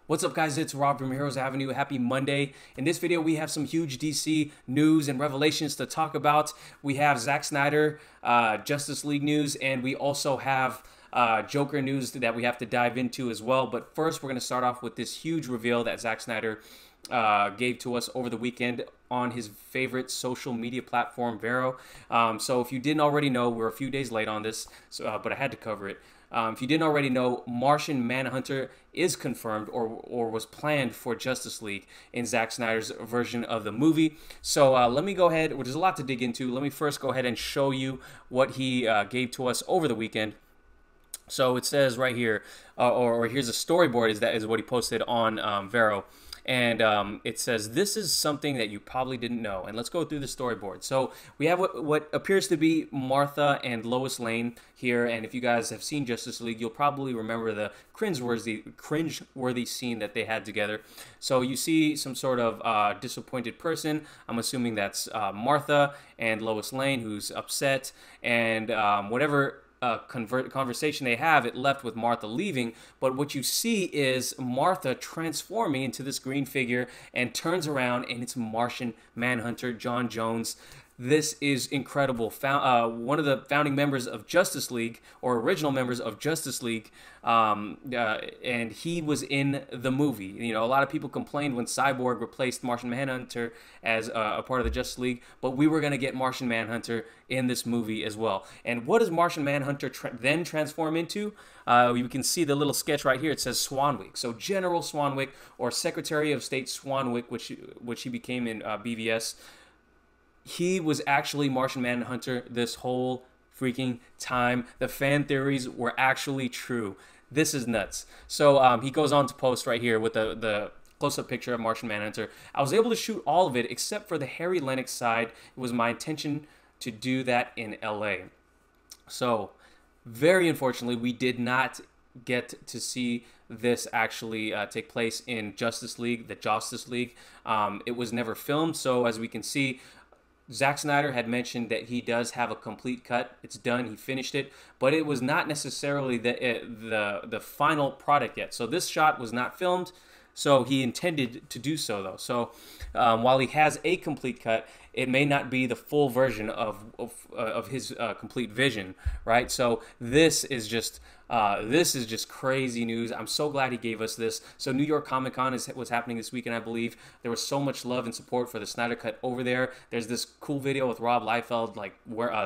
What's up, guys? It's Rob from Heroes Avenue. Happy Monday. In this video, we have some huge DC news and revelations to talk about. We have Zack Snyder, Justice League news, and we also have Joker news that we have to dive into as well. But first, we're going to start off with this huge reveal that Zack Snyder gave to us over the weekend on his favorite social media platform, Vero. So if you didn't already know, we're a few days late on this, but I had to cover it. If you didn't already know, Martian Manhunter is confirmed or was planned for Justice League in Zack Snyder's version of the movie. So let me go ahead. Well, there's a lot to dig into. Let me first go ahead and show you what he gave to us over the weekend. So it says right here, or here's a storyboard. Is what he posted on Vero. And it says, this is something that you probably didn't know. And let's go through the storyboard. So we have what appears to be Martha and Lois Lane here. And if you guys have seen Justice League, you'll probably remember the cringe-worthy scene that they had together. So you see some sort of disappointed person. I'm assuming that's Martha and Lois Lane, who's upset. And whatever conversation they have, it left with Martha leaving, but what you see is Martha transforming into this green figure and turns around, and it's Martian Manhunter, John Jones. This is incredible. One of the founding members of Justice League, or original members of Justice League, and he was in the movie. You know, a lot of people complained when Cyborg replaced Martian Manhunter as a part of the Justice League, but we were going to get Martian Manhunter in this movie as well. And what does Martian Manhunter then transform into? You can see the little sketch right here. It says Swanwick. So General Swanwick, or Secretary of State Swanwick, which he became in BVS. He was actually Martian Manhunter this whole freaking time. The fan theories were actually true. This is nuts. So he goes on to post right here with the close-up picture of Martian Manhunter. I was able to shoot all of it except for the Harry Lennox side. It was my intention to do that in LA. So very unfortunately, we did not get to see this actually take place in Justice League, the Justice League. It was never filmed, so as we can see, Zack Snyder had mentioned that he does have a complete cut. It's done. He finished it, but it was not necessarily the final product yet. So this shot was not filmed. So he intended to do so, though. So while he has a complete cut, it may not be the full version of his complete vision, right? So this is just crazy news. I'm so glad he gave us this. So New York Comic Con was happening this weekend, I believe. There was so much love and support for the Snyder Cut over there. There's this cool video with Rob Liefeld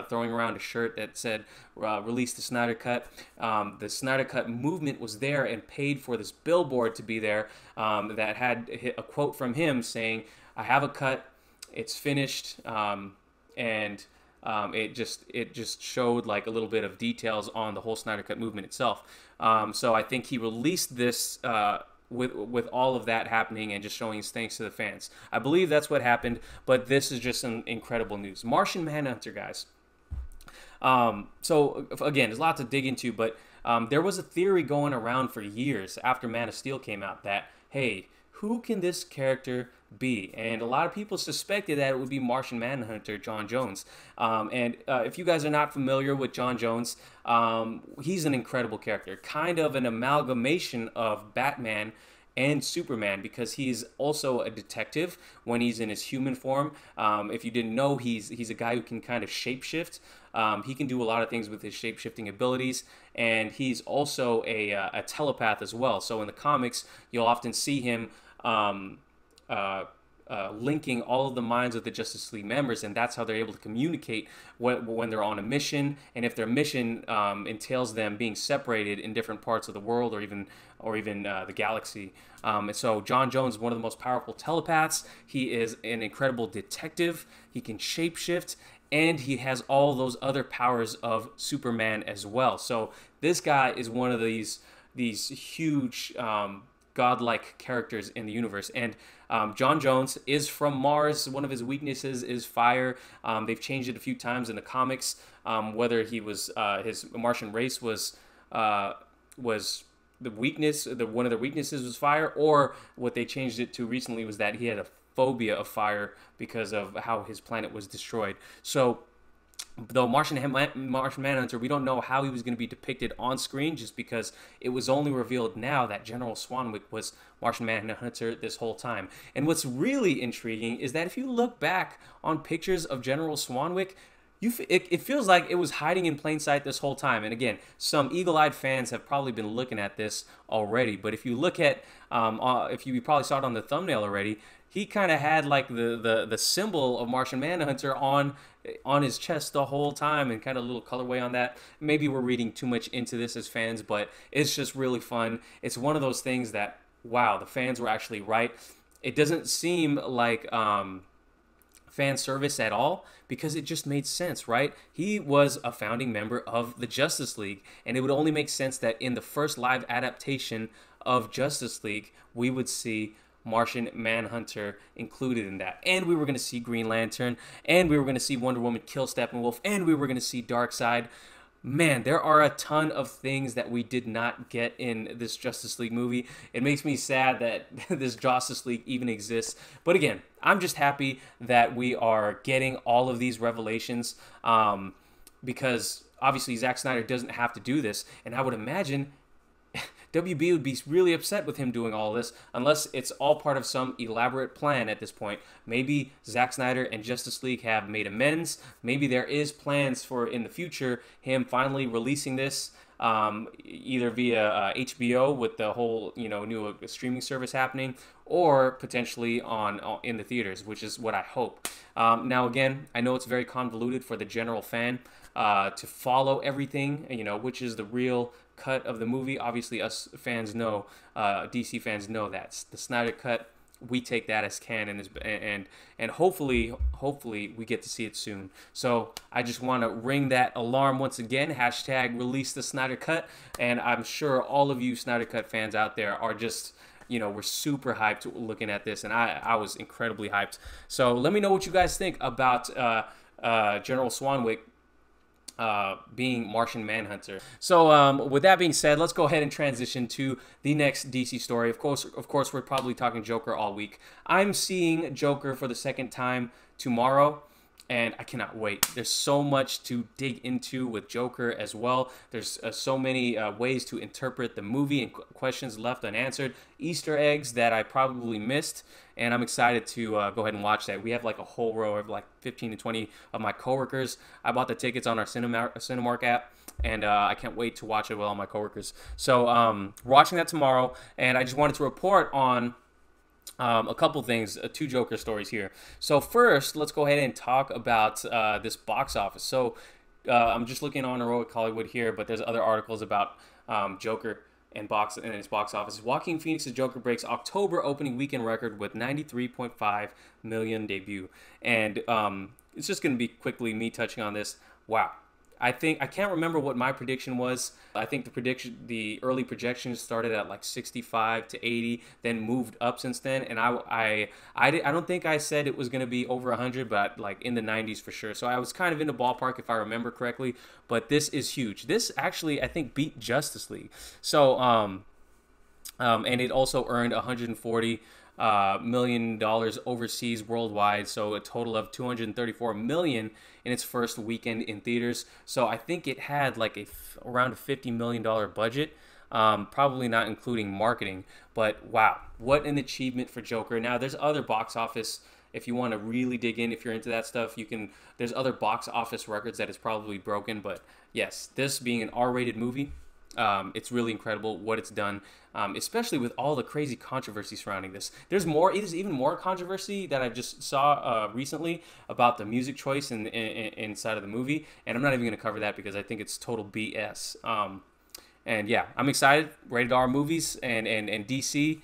throwing around a shirt that said "Release the Snyder Cut." The Snyder Cut movement was there and paid for this billboard to be there that had a quote from him saying, "I have a cut. It's finished," and it just showed like a little bit of details on the whole Snyder Cut movement itself. So I think he released this with all of that happening and just showing his thanks to the fans. I believe that's what happened, but this is just some incredible news. Martian Manhunter, guys. So again, there's a lot to dig into, but there was a theory going around for years after Man of Steel came out that, hey, who can this character be? And a lot of people suspected that it would be Martian Manhunter, John Jones. If you guys are not familiar with John Jones, he's an incredible character, kind of an amalgamation of Batman and Superman, because he's also a detective when he's in his human form. If you didn't know, he's a guy who can kind of shapeshift. He can do a lot of things with his shape-shifting abilities, and he's also a telepath as well. So in the comics, you'll often see him linking all of the minds of the Justice League members, and that's how they're able to communicate when they're on a mission, and if their mission entails them being separated in different parts of the world or even the galaxy. And so John Jones is one of the most powerful telepaths. He is an incredible detective. He can shapeshift, and he has all those other powers of Superman as well. So this guy is one of these huge godlike characters in the universe. And John Jones is from Mars. One of his weaknesses is fire. They've changed it a few times in the comics, whether he was his Martian race was the weakness, one of the weaknesses was fire, or what they changed it to recently was that he had a phobia of fire because of how his planet was destroyed. So Though Martian Manhunter, we don't know how he was going to be depicted on screen, just because it was only revealed now that General Swanwick was Martian Manhunter this whole time. And what's really intriguing is that if you look back on pictures of General Swanwick, it feels like it was hiding in plain sight this whole time. And again, some eagle-eyed fans have probably been looking at this already. But if you look at, if you probably saw it on the thumbnail already, he kind of had like the symbol of Martian Manhunter on his chest the whole time, and kind of a little colorway on that. Maybe we're reading too much into this as fans, but it's just really fun. It's one of those things that, wow, the fans were actually right. It doesn't seem like fan service at all, because it just made sense, right? He was a founding member of the Justice League, and it would only make sense that in the first live adaptation of Justice League, we would see Martian Manhunter included in that. And we were going to see Green Lantern, and we were going to see Wonder Woman kill Steppenwolf, and we were going to see Darkseid. Man, there are a ton of things that we did not get in this Justice League movie. It makes me sad that this Justice League even exists. But again, I'm just happy that we are getting all of these revelations, because obviously Zack Snyder doesn't have to do this. And I would imagine WB would be really upset with him doing all this, unless it's all part of some elaborate plan at this point. Maybe Zack Snyder and Justice League have made amends. Maybe there is plans for, in the future, him finally releasing this either via HBO with the whole, new streaming service happening, or potentially in the theaters, which is what I hope. Now, again, I know it's very convoluted for the general fan to follow everything, which is the real cut of the movie. Obviously, us fans know, DC fans know that the Snyder cut, we take that as canon, and hopefully we get to see it soon. So I just want to ring that alarm once again. Hashtag release the Snyder cut, and I'm sure all of you Snyder cut fans out there are just, we're super hyped looking at this, and I was incredibly hyped. So let me know what you guys think about General Swanwick being Martian Manhunter. So with that being said, let's go ahead and transition to the next DC story. Of course, we're probably talking Joker all week. I'm seeing Joker for the second time tomorrow, and I cannot wait. There's so much to dig into with Joker as well. There's so many ways to interpret the movie, and questions left unanswered, Easter eggs that I probably missed, and I'm excited to go ahead and watch that. We have like a whole row of like 15 to 20 of my coworkers. I bought the tickets on our Cinemark app, and I can't wait to watch it with all my coworkers. So we're watching that tomorrow, and I just wanted to report on a couple things, two Joker stories here. So first, let's go ahead and talk about this box office. So I'm just looking on Heroic Hollywood here, but there's other articles about Joker and its box office. Joaquin Phoenix's Joker breaks October opening weekend record with 93.5 million debut. And it's just going to be quickly me touching on this. Wow. I can't remember what my prediction was. I think the early projections started at like 65 to 80, then moved up since then. And I don't think I said it was going to be over 100, but like in the 90s for sure. So I was kind of in the ballpark if I remember correctly. But this is huge. This actually, I think, beat Justice League. So and it also earned 140 $140 million overseas worldwide, so a total of $234 million in its first weekend in theaters. So I think it had like around a $50 million budget, probably not including marketing. But wow, what an achievement for Joker. Now there's other box office, if you want to really dig in, if you're into that stuff, there's other box office records that is probably broken. But yes, this being an R-rated movie, it's really incredible what it's done, especially with all the crazy controversy surrounding this. There's even more controversy that I just saw recently about the music choice inside of the movie, and I'm not even going to cover that because I think it's total BS. And yeah, I'm excited. Rated R movies and DC,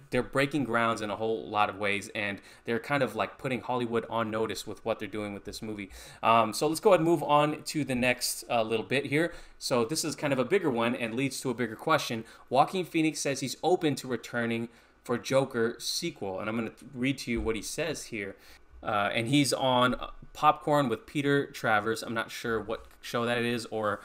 they're breaking grounds in a whole lot of ways, and they're kind of like putting Hollywood on notice with what they're doing with this movie. So let's go ahead and move on to the next little bit here. So this is kind of a bigger one and leads to a bigger question. Joaquin Phoenix says he's open to returning for Joker sequel, and I'm going to read to you what he says here. And he's on Popcorn with Peter Travers. I'm not sure what show that is or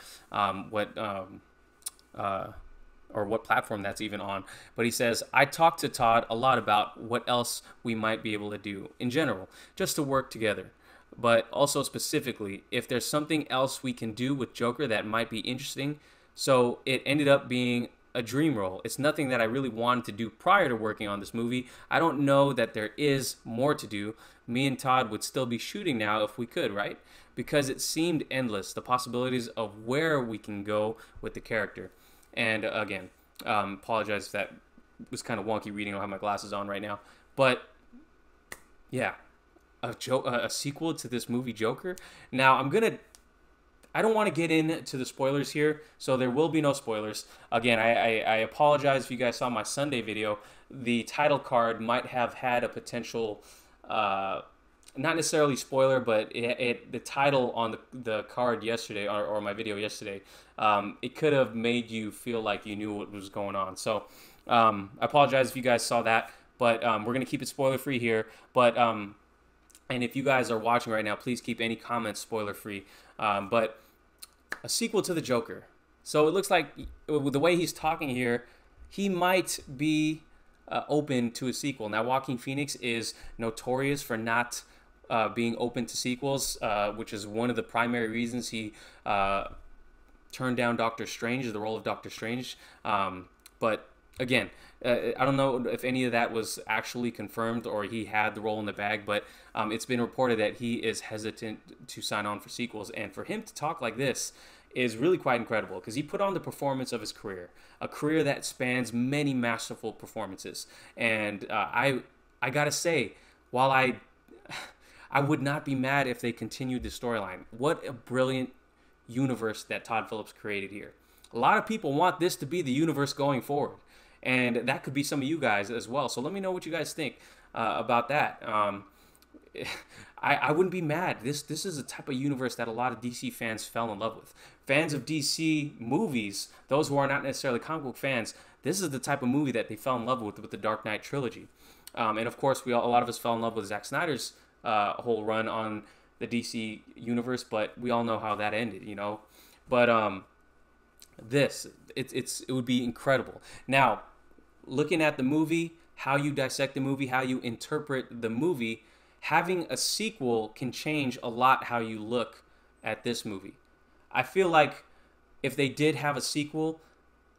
what platform that's even on. But he says, I talked to Todd a lot about what else we might be able to do in general, just to work together. but also specifically, if there's something else we can do with Joker that might be interesting. So it ended up being a dream role. It's nothing that I really wanted to do prior to working on this movie. I don't know that there is more to do. Me and Todd would still be shooting now if we could, right? Because it seemed endless, the possibilities of where we can go with the character. And again, apologize if that was kind of wonky reading. I don't have my glasses on right now. But yeah, a sequel to this movie Joker. Now I don't want to get into the spoilers here, so there will be no spoilers. Again, I apologize if you guys saw my Sunday video. The title card might have had a potential, not necessarily spoiler, but the title on the card yesterday, or my video yesterday, it could have made you feel like you knew what was going on. So I apologize if you guys saw that, but we're going to keep it spoiler-free here. But and if you guys are watching right now, please keep any comments spoiler-free. But a sequel to the Joker. So it looks like with the way he's talking here, he might be open to a sequel. Now, Joaquin Phoenix is notorious for not being open to sequels, which is one of the primary reasons he turned down Doctor Strange, the role of Doctor Strange. But again, I don't know if any of that was actually confirmed or he had the role in the bag, but it's been reported that he is hesitant to sign on for sequels. And for him to talk like this is really quite incredible, because he put on the performance of his career, a career that spans many masterful performances. And I gotta say, while I would not be mad if they continued the storyline. What a brilliant universe that Todd Phillips created here. A lot of people want this to be the universe going forward. And that could be some of you guys as well. So let me know what you guys think about that. I wouldn't be mad. This is a type of universe that a lot of DC fans fell in love with. Fans of DC movies, those who are not necessarily comic book fans, this is the type of movie that they fell in love with the Dark Knight trilogy. And of course, a lot of us fell in love with Zack Snyder's whole run on the DC universe, but we all know how that ended, you know. But it would be incredible. Now, looking at the movie, how you dissect the movie, how you interpret the movie, having a sequel can change a lot how you look at this movie. I feel like if they did have a sequel,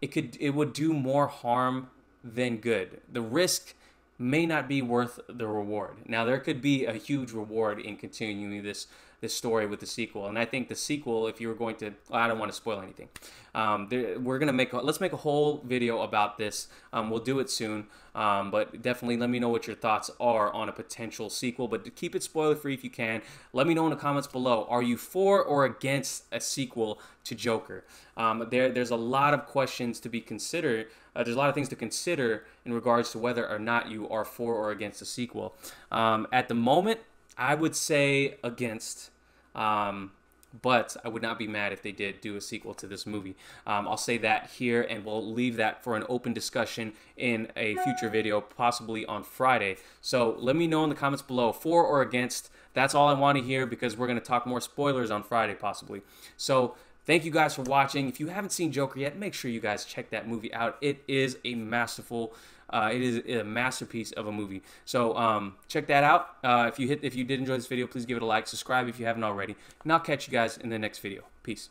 it would do more harm than good. The risk may not be worth the reward. Now, there could be a huge reward in continuing this story with the sequel, and I think the sequel, if you were going to, well, I don't want to spoil anything. We're gonna let's make a whole video about this. We'll do it soon, but definitely let me know what your thoughts are on a potential sequel. But to keep it spoiler free if you can, let me know in the comments below. Are you for or against a sequel to Joker? There's a lot of questions to be considered. There's a lot of things to consider in regards to whether or not you are for or against a sequel. At the moment, I would say against. But I would not be mad if they did do a sequel to this movie. I'll say that here, and we'll leave that for an open discussion in a future video, possibly on Friday. So let me know in the comments below, for or against. That's all I want to hear, because we're going to talk more spoilers on Friday, possibly. So thank you guys for watching. If you haven't seen Joker yet, make sure you guys check that movie out. It is a masterful, it is a masterpiece of a movie. So check that out. If you did enjoy this video, please give it a like, subscribe if you haven't already, and I'll catch you guys in the next video. Peace.